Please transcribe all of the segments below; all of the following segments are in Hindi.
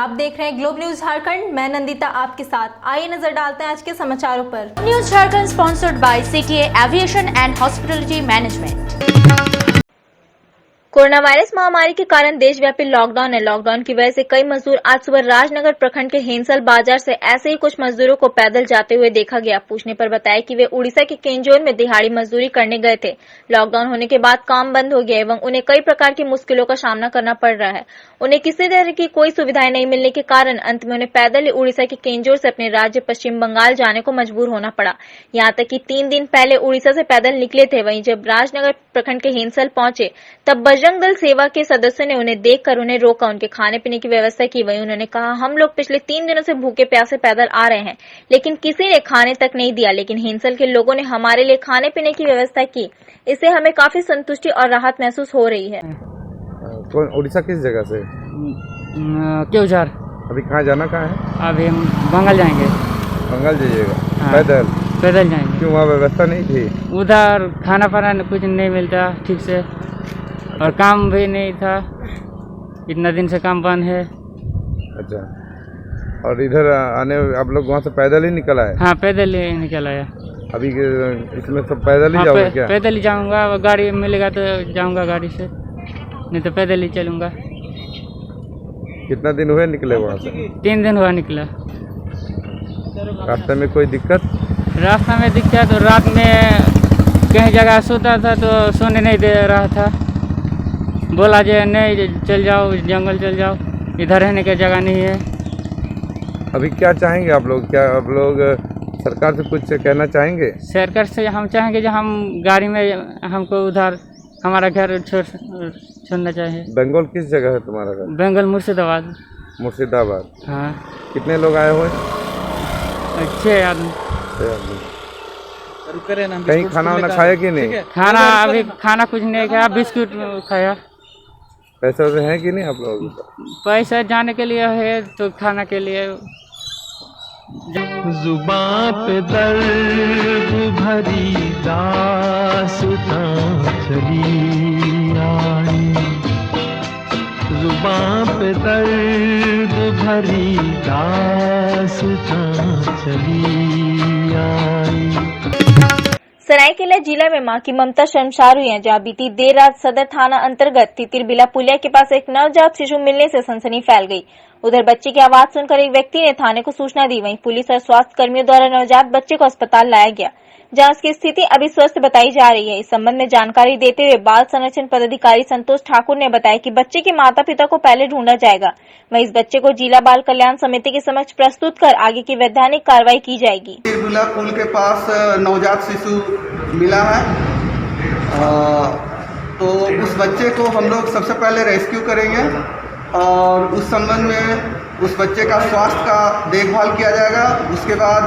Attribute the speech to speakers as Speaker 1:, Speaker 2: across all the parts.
Speaker 1: आप देख रहे हैं ग्लोब न्यूज झारखंड। मैं नंदिता आपके साथ। आइए नजर डालते हैं आज के समाचारों पर।
Speaker 2: News Jharkhand sponsored by CTA aviation and hospitality management. Corona virus महामारी के कारण देशव्यापी लॉकडाउन है। लॉकडाउन की वजह से कई मजदूर आज सुबह राजनगर प्रखंड के हेंसल बाजार से ऐसे ही कुछ मजदूरों को पैदल जाते हुए देखा गया। पूछने पर बताया कि वे उड़ीसा के केंजोर में दिहाड़ी मजदूरी करने गए थे। लॉकडाउन होने के बाद काम बंद हो गया एवं उन्हें कई प्रकार की मुश्किलों का सामना करना पड़ रहा है। उन्हें किसी तरह की कोई सुविधाएं नहीं मिलने के कारण अंत में उन्हें पैदल ही उड़ीसा के केंजोर से अपने राज्य पश्चिम बंगाल जाने को मजबूर होना पड़ा। यहाँ तक कि 3 दिन पहले उड़ीसा से पैदल निकले थे। वहीं जब राजनगर प्रखंड के हेंसल पहुंचे तब बजरंग दल सेवा के सदस्यों ने उन्हें देखकर उन्हें रोका, उनके खाने पीने की व्यवस्था की। वहीं उन्होंने कहा, हम लोग पिछले 3 दिनों से भूखे प्यासे पैदल आ रहे हैं, लेकिन किसी ने खाने तक नहीं दिया, लेकिन हेंसल के लोगों ने हमारे लिए खाने पीने की व्यवस्था की। इससे हमें काफी संतुष्टि और राहत महसूस हो रही है।
Speaker 3: कौन उड़ीसा किस जगह से?
Speaker 4: केवझर।
Speaker 3: अभी कहाँ जाना कहाँ है?
Speaker 4: अभी हम बंगाल जाएंगे।
Speaker 3: बंगाल जाइएगा?
Speaker 4: हाँ। पैदल जाएंगे।
Speaker 3: क्यों, वहाँ व्यवस्था नहीं थी?
Speaker 4: उधर खाना पाना कुछ नहीं मिलता ठीक से और काम भी नहीं था। इतना दिन से काम बंद है।
Speaker 3: अच्छा, और इधर आने आप लोग वहाँ से पैदल ही निकल आए?
Speaker 4: हाँ, पैदल ही निकल आया।
Speaker 3: अभी इसमें सब पैदल ही
Speaker 4: हाँ,
Speaker 3: जाओगे क्या?
Speaker 4: पैदल ही जाऊंगा। गाड़ी मिलेगा तो जाऊंगा गाड़ी से, नहीं तो पैदल ही चलूंगा।
Speaker 3: कितना दिन हुए निकले वहाँ से?
Speaker 4: 3 दिन हुआ निकला।
Speaker 3: रास्ते में कोई दिक्कत?
Speaker 4: रास्ता में दिक्कत तो रात में कहीं जगह सोता था तो सोने नहीं दे रहा था। बोला जे नहीं चल जाओ, जंगल चल जाओ, इधर रहने की जगह नहीं है।
Speaker 3: अभी क्या चाहेंगे आप लोग? क्या आप लोग सरकार से कुछ कहना चाहेंगे?
Speaker 4: सरकार से हम चाहेंगे जो हम गाड़ी में हमको उधर हमारा घर छोड़ना चाहिए।
Speaker 3: बंगाल किस जगह है तुम्हारा घर?
Speaker 4: बंगाल मुर्शिदाबाद।
Speaker 3: मुर्शिदाबाद।
Speaker 4: हाँ।
Speaker 3: कितने लोग आए हुए?
Speaker 4: 6 आदमी।
Speaker 3: कहीं खाना वाना खाया कि नहीं?
Speaker 4: खाना अभी खाना कुछ नहीं खाया, बिस्कुट खाया।
Speaker 3: पैसे वैसे हैं कि नहीं आप लोगों को?
Speaker 4: पैसा जाने के लिए है तो खाना के लिए।
Speaker 5: जुबां पे दर्द भरी दास्तां चली आई, जुबां पे दर्द भरी दास्तां चली आई।
Speaker 2: सरायकेला जिला में मां की ममता शर्मसार हुई है, जहां बीती देर रात सदर थाना अंतर्गत तितिरबिला पुलिया के पास एक नवजात शिशु मिलने से सनसनी फैल गई। उधर बच्चे की आवाज सुनकर एक व्यक्ति ने थाने को सूचना दी। वहीं पुलिस और स्वास्थ्य कर्मियों द्वारा नवजात बच्चे को अस्पताल लाया गया, जहां उसकी स्थिति अभी स्वस्थ बताई जा रही है। इस संबंध में जानकारी देते हुए बाल संरक्षण पदाधिकारी संतोष ठाकुर ने बताया कि बच्चे के माता पिता को पहले ढूंढा जाएगा। वहीं इस बच्चे को जिला बाल कल्याण समिति के समक्ष प्रस्तुत कर आगे की वैधानिक कार्रवाई की जाएगी।
Speaker 6: तिरबिला पुल के पास नवजात शिशु मिला है, तो उस बच्चे को हम लोग सबसे पहले रेस्क्यू करेंगे और उस संबंध में उस बच्चे का स्वास्थ्य का देखभाल किया जाएगा। उसके बाद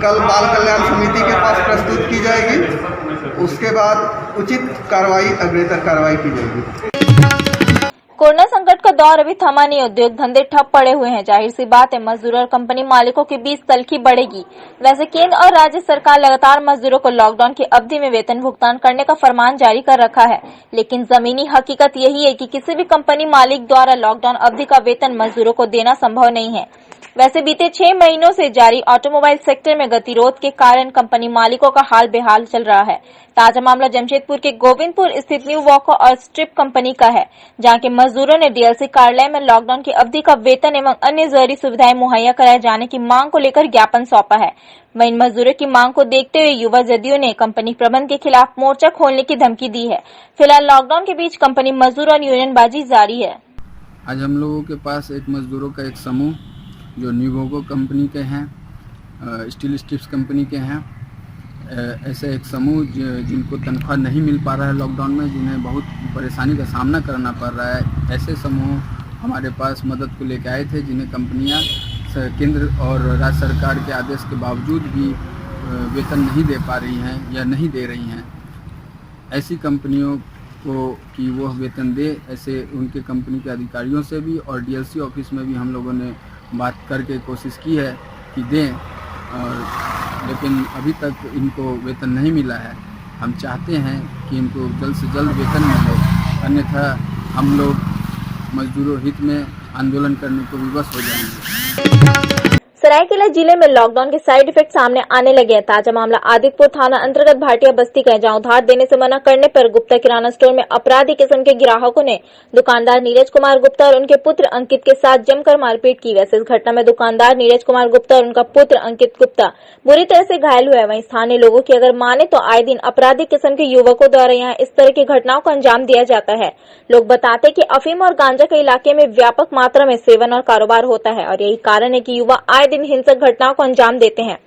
Speaker 6: कल बाल कल्याण समिति के पास प्रस्तुत की जाएगी। उसके बाद उचित कार्रवाई, अग्रेतर कार्रवाई की जाएगी।
Speaker 2: कोरोना संकट का दौर अभी थमा नहीं, उद्योग धंधे ठप पड़े हुए हैं। जाहिर सी बात है मजदूरों और कंपनी मालिकों के बीच तल्खी बढ़ेगी। वैसे केंद्र और राज्य सरकार लगातार मजदूरों को लॉकडाउन की अवधि में वेतन भुगतान करने का फरमान जारी कर रखा है, लेकिन जमीनी हकीकत यही है कि किसी भी कंपनी मालिक द्वारा लॉकडाउन अवधि का वेतन मजदूरों को देना संभव नहीं है। वैसे बीते 6 महीनों से जारी ऑटोमोबाइल सेक्टर में गतिरोध के कारण कंपनी मालिकों का हाल बेहाल चल रहा है। ताजा मामला जमशेदपुर के गोविंदपुर स्थित न्यू वॉकर और स्ट्रिप कंपनी का है, जहां के मजदूरों ने डीएलसी कार्यालय में लॉकडाउन की अवधि का वेतन एवं अन्य जरूरी सुविधाएं मुहैया कराए जाने की मांग को लेकर ज्ञापन सौंपा है। वहीं मजदूरों की मांग को देखते हुए युवा जदयू ने कंपनी प्रबंध के खिलाफ मोर्चा खोलने की धमकी दी है। फिलहाल लॉकडाउन के बीच कंपनी मजदूर और यूनियनबाजी जारी है।
Speaker 7: आज हम लोगों के पास एक मजदूरों का एक समूह जो न्यूवोको कंपनी के हैं, स्टील स्ट्रिप्स कंपनी के हैं, ऐसे एक समूह जिनको तनख्वाह नहीं मिल पा रहा है लॉकडाउन में, जिन्हें बहुत परेशानी का सामना करना पड़ रहा है, ऐसे समूह हमारे पास मदद को लेकर आए थे, जिन्हें कंपनियां केंद्र और राज्य सरकार के आदेश के बावजूद भी वेतन नहीं दे पा रही हैं या नहीं दे रही हैं। ऐसी कंपनियों को कि वो वेतन दे, ऐसे उनके कंपनी के अधिकारियों से भी और डीएलसी ऑफिस में भी हम लोगों ने बात करके कोशिश की है कि दें, और लेकिन अभी तक इनको वेतन नहीं मिला है। हम चाहते हैं कि इनको जल्द से जल्द वेतन मिले, अन्यथा हम लोग मजदूरों हित में आंदोलन करने को विवश हो जाएंगे।
Speaker 2: सरायकेला जिले में लॉकडाउन के साइड इफेक्ट सामने आने लगे हैं। ताजा मामला आदितपुर थाना अंतर्गत भाटिया बस्ती का है, जहां उधार देने से मना करने पर गुप्ता किराना स्टोर में अपराधी किस्म के ग्राहकों ने दुकानदार नीरज कुमार गुप्ता और उनके पुत्र अंकित के साथ जमकर मारपीट की। वैसे इस घटना में दुकानदार नीरज कुमार गुप्ता और उनका पुत्र अंकित गुप्ता बुरी तरह से घायल हुए। वहीं स्थानीय लोगों की अगर माने तो आए दिन अपराधी किस्म के युवकों द्वारा यहाँ इस तरह की घटनाओं को अंजाम दिया जाता है। लोग बताते कि अफीम और गांजा के इलाके में व्यापक मात्रा में सेवन और कारोबार होता है और यही कारण है कि युवा आए दिन हिंसक घटनाओं को अंजाम देते हैं।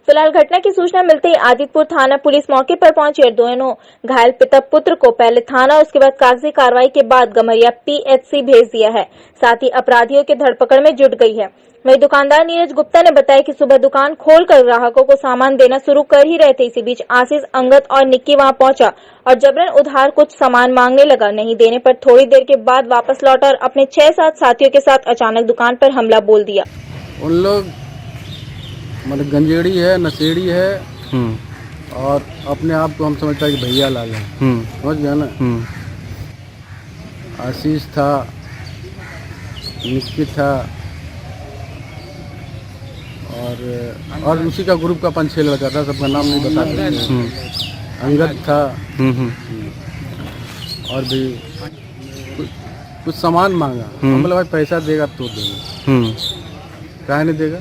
Speaker 2: फिलहाल घटना की सूचना मिलते ही आदितपुर थाना पुलिस मौके पर पहुंची और दोनों घायल पिता पुत्र को पहले थाना और उसके बाद कागजी कार्रवाई के बाद गमरिया PHC भेज दिया है। साथ ही अपराधियों के धरपकड़ में जुट गई है। वहीं दुकानदार नीरज गुप्ता ने बताया कि सुबह दुकान खोलकर ग्राहकों को सामान देना शुरू कर ही रहे थे। इसी बीच आशीष, अंगद और निक्की वहां पहुंचा और जबरन उधार कुछ सामान मांगने लगा। नहीं देने पर थोड़ी देर के बाद वापस लौटा और अपने 6-7 साथियों के साथ अचानक दुकान पर हमला बोल दिया।
Speaker 7: उन लोग मतलब गंजेड़ी है, नशेड़ी है और अपने आप को हम समझता है कि भैया लाल है, समझ गया ना। आशीष था, निक्की था और उसी का ग्रुप का 5-6 लड़का था, सबका नाम नहीं बता सकते। अंगद था और भी कुछ सामान मांगा। मतलब भाई पैसा देगा तो देगा, काहे नहीं देगा।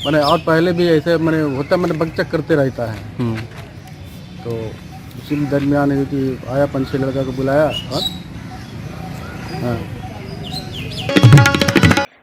Speaker 7: मैंने और पहले भी ऐसे मैंने होता, मैंने बकचक करते रहता है। तो उसी दरमियान है कि आया 5-6 लड़का को बुलाया और हाँ।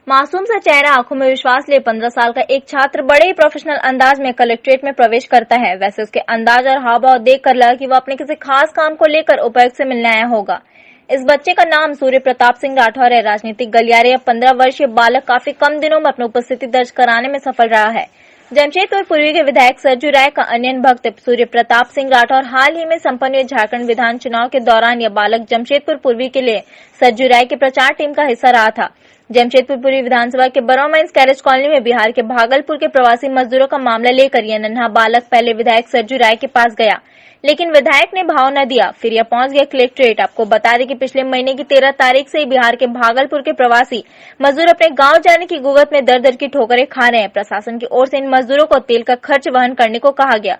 Speaker 2: मासूम सा चेहरा, आंखों में विश्वास लिए 15 साल का एक छात्र बड़े ही प्रोफेशनल अंदाज में कलेक्ट्रेट में प्रवेश करता है। वैसे उसके अंदाज और हाव भाव देखकर लगा कि वो अपने किसी खास काम को लेकर उपायुक्त से मिलने आया होगा। इस बच्चे का नाम सूर्य प्रताप सिंह राठौर है। राजनीतिक गलियारे 15 वर्षीय बालक काफी कम दिनों में अपनी उपस्थिति दर्ज कराने में सफल रहा है। जमशेदपुर पूर्वी के विधायक सरजू राय का अनन्य भक्त सूर्य प्रताप सिंह राठौर हाल ही में संपन्न हुए झारखंड विधान चुनाव के दौरान यह बालक जमशेदपुर पूर्वी के लिए सरजू राय के प्रचार टीम का हिस्सा रहा था। जमशेदपुर पूर्वी विधानसभा के बरौआ माइंस कैरेज कॉलोनी में बिहार के भागलपुर के प्रवासी मजदूरों का मामला लेकर यह नन्हा बालक पहले विधायक सरजू राय के पास गया, लेकिन विधायक ने भाव न दिया। फिर यह पहुंच गया कलेक्ट्रेट। आपको बता दें कि पिछले महीने की 13 तारीख से बिहार के भागलपुर के प्रवासी मजदूर अपने गांव जाने की गुगत में दर दर की ठोकरें खा रहे हैं। प्रशासन की ओर से इन मजदूरों को तेल का खर्च वहन करने को कहा गया।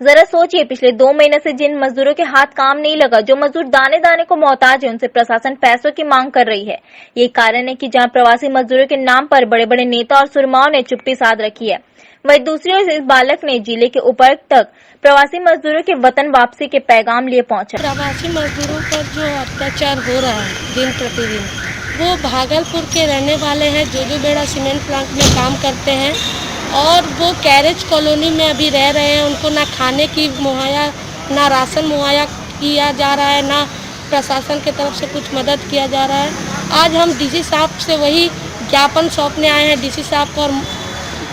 Speaker 2: जरा सोचिए, पिछले 2 महीने से जिन मजदूरों के हाथ काम नहीं लगा, जो मजदूर दाने दाने को मोहताज है, उनसे प्रशासन पैसों की मांग कर रही है। यही कारण है कि जहां प्रवासी मजदूरों के नाम पर बड़े बड़े नेता और सुरमाओं ने चुप्पी साध रखी है, वहीं दूसरी ओर इस बालक ने जिले के उपायुक्त तक प्रवासी मजदूरों के वतन वापसी के पैगाम लिए पहुंचा।
Speaker 8: प्रवासी मजदूरों पर जो अत्याचार हो रहा है दिन प्रतिदिन, वो भागलपुर के रहने वाले हैं, जो बेड़ा सीमेंट प्लांट में काम करते हैं और वो कैरेज कॉलोनी में अभी रह रहे हैं। उनको ना खाने की मुहैया, ना राशन मुहैया किया जा रहा है, ना प्रशासन की तरफ से कुछ मदद किया जा रहा है। आज हम डीसी साहब से वही ज्ञापन सौंपने आए हैं, डीसी साहब को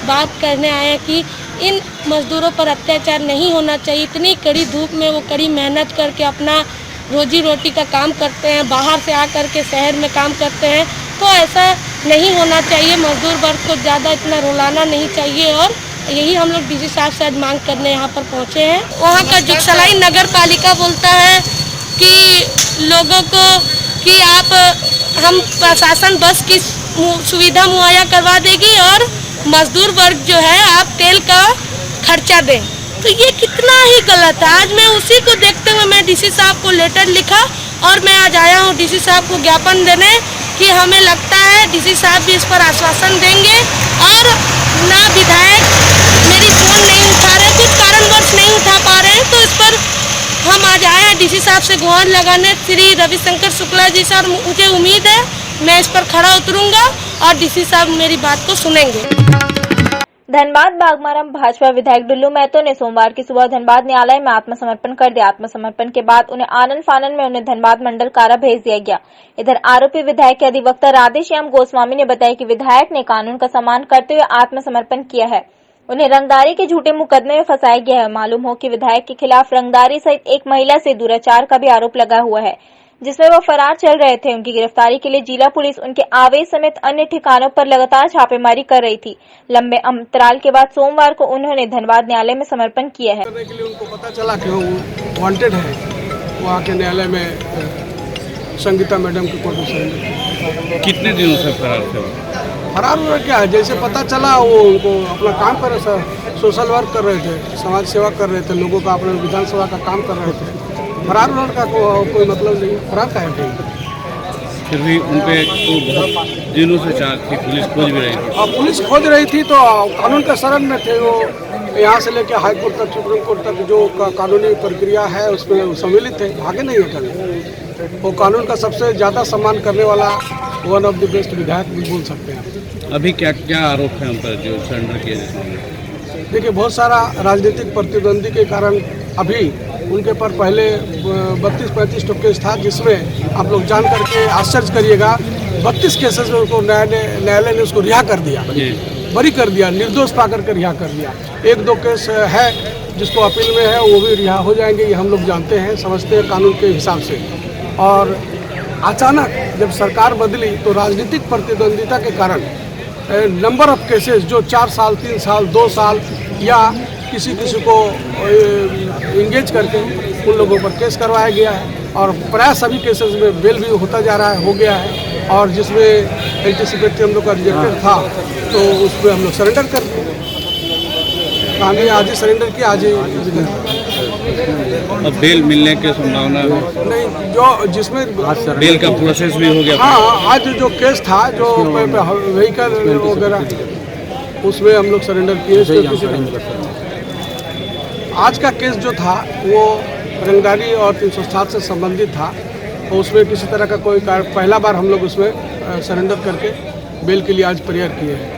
Speaker 8: बात करने आए हैं कि इन मजदूरों पर अत्याचार नहीं होना चाहिए। इतनी कड़ी धूप में वो कड़ी मेहनत करके अपना रोजी रोटी का काम करते हैं, बाहर से आकर के शहर में काम करते हैं, तो ऐसा नहीं होना चाहिए। मजदूर वर्ग को ज़्यादा इतना रुलाना नहीं चाहिए और यही हम लोग डीसी साहब से आज मांग करने यहाँ पर पहुँचे हैं। वहाँ का जुगसलाई नगर पालिका बोलता है कि लोगों को कि आप हम प्रशासन बस की सुविधा मुहैया करवा देगी और मजदूर वर्ग जो है आप तेल का खर्चा दें, तो ये कितना ही गलत है। आज मैं उसी को देखते हुए मैं डीसी साहब को लेटर लिखा और मैं आज आया हूँ डीसी साहब को ज्ञापन देने कि हमें लगता है डीसी साहब भी इस पर आश्वासन देंगे। और ना विधायक मेरी फोन नहीं उठा रहे, कुछ कारणवश नहीं उठा पा रहे हैं, तो इस पर हम आज आए हैं डीसी साहब से गुहार लगाने श्री रविशंकर शुक्ला जी से। और मुझे उम्मीद है मैं इस पर खड़ा उतरूंगा और डीसी साहब मेरी बात को सुनेंगे।
Speaker 2: धनबाद बागमारम भाजपा विधायक डुल्लू महतो ने सोमवार की सुबह धनबाद न्यायालय में आत्मसमर्पण कर दिया। आत्मसमर्पण के बाद उन्हें आनन फानन में उन्हें धनबाद मंडल कारा भेज दिया गया। इधर आरोपी विधायक के अधिवक्ता राधेश्याम गोस्वामी ने बताया कि विधायक ने कानून का सम्मान करते हुए आत्मसमर्पण किया है। उन्हें रंगदारी के झूठे मुकदमे में फंसाया गया है। मालूम हो कि विधायक के खिलाफ रंगदारी सहित एक महिला से दुराचार का भी आरोप लगा हुआ है, जिसमें वो फरार चल रहे थे। उनकी गिरफ्तारी के लिए जिला पुलिस उनके आवेश समेत अन्य ठिकानों पर लगातार छापेमारी कर रही थी। लंबे अंतराल के बाद सोमवार को उन्होंने धनबाद न्यायालय में समर्पण किया है।
Speaker 9: करने के लिए उनको पता चला कि वो वांटेड है, वो आके न्यायालय में संगीता मैडम के कोर्ट में सरेंडर किया।
Speaker 10: कितने दिनों से फरार थे?
Speaker 9: फरार हुआ क्या है, जैसे पता चला वो उनको अपना काम कर रहे थे, सोशल वर्क कर रहे थे, समाज सेवा कर रहे थे, लोगों का अपने विधानसभा का काम कर रहे थे। फरार होने का कोई मतलब नहीं, फरार का है।
Speaker 10: फिर भी उनपे तो बहुत दिनों से चार्ज थी, पुलिस खोज भी रही थी।
Speaker 9: और पुलिस खोज रही थी तो कानून के शरण में थे वो, यहाँ से लेकर हाई कोर्ट तक, सुप्रीम कोर्ट तक जो कानूनी प्रक्रिया है उसमें सम्मिलित थे, भागे नहीं है कभी। वो कानून का सबसे ज़्यादा सम्मान करने वाला वन ऑफ द बेस्ट विधायक भी बोल सकते हैं।
Speaker 10: अभी क्या क्या आरोप है उन पर जो सरेंडर किए जाते?
Speaker 9: देखिए, बहुत सारा राजनीतिक प्रतिद्वंदी के कारण अभी उनके पर पहले 32-35 तो केस था, जिसमें आप लोग जान करके आश्चर्य करिएगा 32 केसेस में उनको न्यायालय ने उसको रिहा कर दिया, बरी कर दिया, निर्दोष पा करके रिहा कर दिया। 1-2 केस है जिसको अपील में है, वो भी रिहा हो जाएंगे, ये हम लोग जानते हैं, समझते हैं कानून के हिसाब से। और अचानक जब सरकार बदली तो राजनीतिक प्रतिद्वंदिता के कारण नंबर ऑफ केसेस जो 4 साल, 3 साल, 2 साल या किसी को इंगेज करके उन लोगों पर केस करवाया गया है। और प्राय सभी केसेस में बेल भी होता जा रहा है, हो गया है। और जिसमें एंटीसिपेटरी हम लोग का रिजेक्टेड था तो उसमें हम लोग सरेंडर कर दिए। आज ही सरेंडर किया, आज ही।
Speaker 10: अब बेल मिलने की संभावना
Speaker 9: नहीं, जो जिसमें
Speaker 10: बेल का प्रोसेस भी हो गया।
Speaker 9: हाँ, आज जो केस था जो व्हीकल वगैरह, उसमें हम लोग सरेंडर किए। आज का केस जो था वो रंगदारी और 307 से संबंधित था, और उसमें किसी तरह का कोई पहला बार हम लोग उसमें सरेंडर करके बेल के लिए आज प्रेयर किए हैं।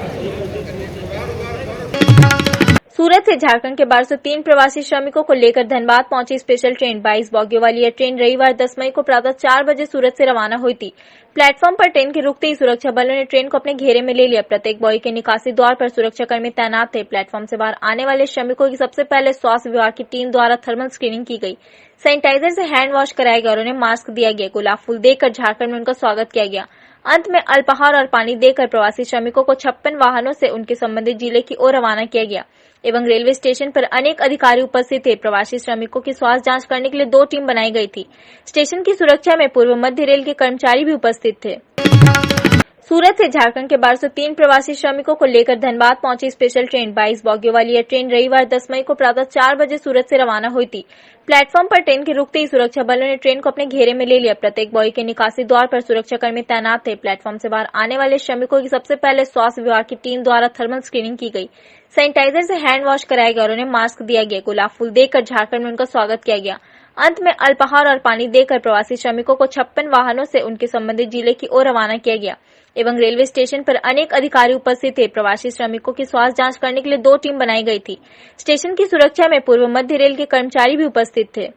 Speaker 2: सूरत से झारखंड के 1203 प्रवासी श्रमिकों को लेकर धनबाद पहुंची स्पेशल ट्रेन 22 बोगियों वाली यह ट्रेन रविवार 10 मई को प्रातः 4 बजे सूरत से रवाना हुई थी। प्लेटफॉर्म पर ट्रेन के रुकते ही सुरक्षा बलों ने ट्रेन को अपने घेरे में ले लिया। प्रत्येक बॉगी के निकासी द्वार पर सुरक्षाकर्मी तैनात थे। प्लेटफॉर्म से बाहर आने वाले श्रमिकों की सबसे पहले स्वास्थ्य विभाग की टीम द्वारा थर्मल स्क्रीनिंग की गई, सैनिटाइजर से हैंड वॉश कराया गया और उन्हें मास्क दिया गया। गुलाब फूल देकर झारखंड में उनका स्वागत किया गया। अंत में अल्पाहार और पानी देकर प्रवासी श्रमिकों को 56 वाहनों से उनके संबंधित जिले की ओर रवाना किया गया एवं रेलवे स्टेशन पर अनेक अधिकारी उपस्थित थे। प्रवासी श्रमिकों की स्वास्थ्य जांच करने के लिए 2 टीम बनाई गई थी। स्टेशन की सुरक्षा में पूर्व मध्य रेल के कर्मचारी भी उपस्थित थे। सूरत से झारखंड के 1203 प्रवासी श्रमिकों को लेकर धनबाद पहुंची स्पेशल ट्रेन 22 बोगियों वाली यह ट्रेन रविवार 10 मई को प्रातः 4 बजे सूरत से रवाना हुई थी। प्लेटफॉर्म पर ट्रेन के रुकते ही सुरक्षा बलों ने ट्रेन को अपने घेरे में ले लिया। प्रत्येक बॉगी के निकासी द्वार पर सुरक्षाकर्मी तैनात थे। प्लेटफॉर्म से बाहर आने वाले श्रमिकों की सबसे पहले स्वास्थ्य विभाग की टीम द्वारा थर्मल स्क्रीनिंग की गई, सैनिटाइजर से हैंड वॉश कराया गया और उन्हें मास्क दिया गया। गुलाब फूल देकर झारखंड में उनका स्वागत किया गया। अंत में अल्पाहार और पानी देकर प्रवासी श्रमिकों को 56 वाहनों से उनके संबंधित जिले की ओर रवाना किया गया एवं रेलवे स्टेशन पर अनेक अधिकारी उपस्थित थे। प्रवासी श्रमिकों की स्वास्थ्य जांच करने के लिए 2 टीम बनाई गई थी। स्टेशन की सुरक्षा में पूर्व मध्य रेल के कर्मचारी भी उपस्थित थे।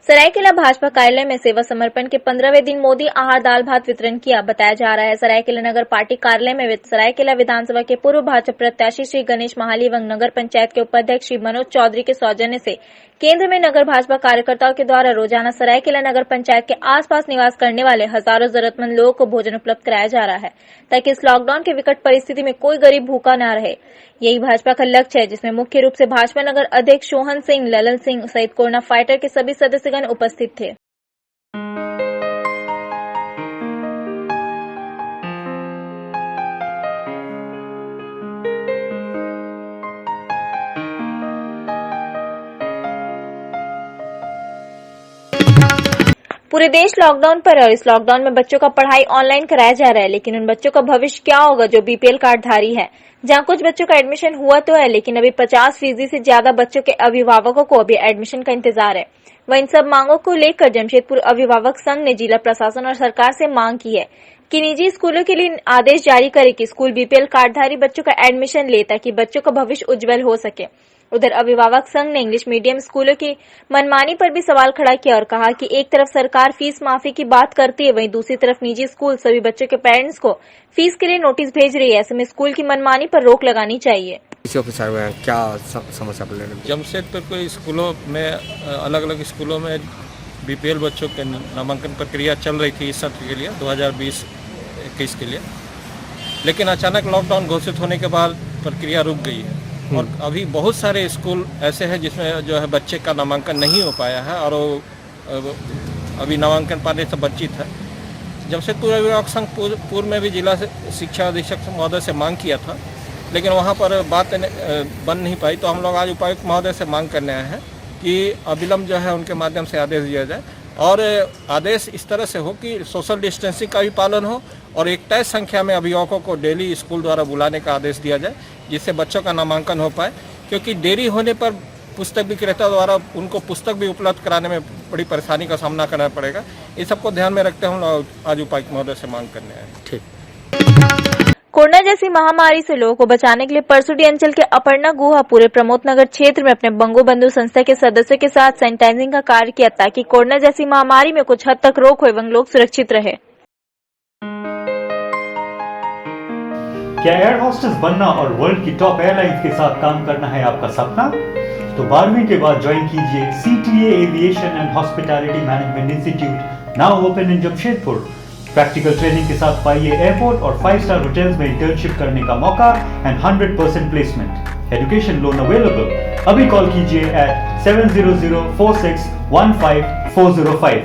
Speaker 2: सरायकेला भाजपा कार्यालय में सेवा समर्पण के 15वें दिन मोदी आहार दाल भात वितरण किया। बताया जा रहा है सरायकेला नगर पार्टी कार्यालय में सरायकेला विधानसभा के पूर्व भाजपा प्रत्याशी श्री गणेश महाली एवं नगर पंचायत के उपाध्यक्ष श्री मनोज चौधरी के सौजन्य से केंद्र में नगर भाजपा कार्यकर्ताओं के द्वारा रोजाना सरायकेला नगर पंचायत के आसपास निवास करने वाले हजारों जरूरतमंद लोगों को भोजन उपलब्ध कराया जा रहा है ताकि इस लॉकडाउन के विकट परिस्थिति में कोई गरीब भूखा न रहे। यही भाजपा का लक्ष्य है, जिसमें मुख्य रूप से भाजपा नगर अध्यक्ष सोहन सिंह, ललन सिंह सहित कोरोना फाइटर के सभी सदस्यगण उपस्थित थे। पूरे देश लॉकडाउन पर है और इस लॉकडाउन में बच्चों का पढ़ाई ऑनलाइन कराया जा रहा है, लेकिन उन बच्चों का भविष्य क्या होगा जो बीपीएल कार्डधारी है। जहां कुछ बच्चों का एडमिशन हुआ तो है, लेकिन अभी 50% से ज्यादा बच्चों के अभिभावकों को अभी एडमिशन का इंतजार है। वह इन सब मांगों को लेकर जमशेदपुर अभिभावक संघ ने जिला प्रशासन और सरकार से मांग की है कि निजी स्कूलों के लिए आदेश जारी करे कि स्कूल बीपीएल कार्डधारी बच्चों का एडमिशन ले ताकि बच्चों का भविष्य उज्जवल हो सके। उधर अभिभावक संघ ने इंग्लिश मीडियम स्कूलों की मनमानी पर भी सवाल खड़ा किया और कहा कि एक तरफ सरकार फीस माफी की बात करती है, वहीं दूसरी तरफ निजी स्कूल सभी बच्चों के पेरेंट्स को फीस के लिए नोटिस भेज रही है। ऐसे में स्कूल की मनमानी पर रोक लगानी चाहिए।
Speaker 3: क्या समस्या?
Speaker 11: जमशेदपुर के स्कूलों में अलग अलग स्कूलों में बीपीएल बच्चों के नामांकन प्रक्रिया चल रही थी इस सत्र के लिए 2020-21 के लिए, लेकिन अचानक लॉकडाउन घोषित होने के बाद प्रक्रिया रुक गई है और अभी बहुत सारे स्कूल ऐसे हैं जिसमें जो है बच्चे का नामांकन नहीं हो पाया है और वो अभी नामांकन पाने से वंचित है। जमशेदपुर अभिभावक संघ पूर्व में भी जिला शिक्षा अधीक्षक महोदय से मांग किया था, लेकिन वहाँ पर बात बन नहीं पाई, तो हम लोग आज उपायुक्त महोदय से मांग करने आए हैं कि अविलंब जो है उनके माध्यम से आदेश दिया जाए और आदेश इस तरह से हो कि सोशल डिस्टेंसिंग का भी पालन हो और एक तय संख्या में अभिभावकों को डेली स्कूल द्वारा बुलाने का आदेश दिया जाए, जिससे बच्चों का नामांकन हो पाए। क्योंकि देरी होने पर पुस्तक विक्रेता द्वारा उनको पुस्तक भी उपलब्ध कराने में बड़ी परेशानी का सामना करना पड़ेगा। इस सबको ध्यान में रखते हम लोग आज उपायुक्त महोदय से मांग करने आए। ठीक।
Speaker 2: कोरोना जैसी महामारी से लोगों को बचाने के लिए परसुडी अंचल के अपर्णा गुहा पूरे प्रमोद नगर क्षेत्र में अपने बंगो बंधु संस्था के सदस्यों के साथ सैनिटाइजिंग का कार्य किया ताकि कोरोना जैसी महामारी में कुछ हद तक रोक हो एवं लोग सुरक्षित रहे।
Speaker 12: क्या एयर होस्टेस बनना और वर्ल्ड की टॉप एयरलाइंस के साथ काम करना है आपका सपना? तो 12वीं के बाद ज्वाइन कीजिए CTA aviation and hospitality management institute, now open in Jamshedpur. Practical training के साथ पाइए एयरपोर्ट और 5-स्टार होटल्स में इंटर्नशिप करने का मौका and 100% placement. Education loan available. अभी कॉल कीजिए at 7004615 405।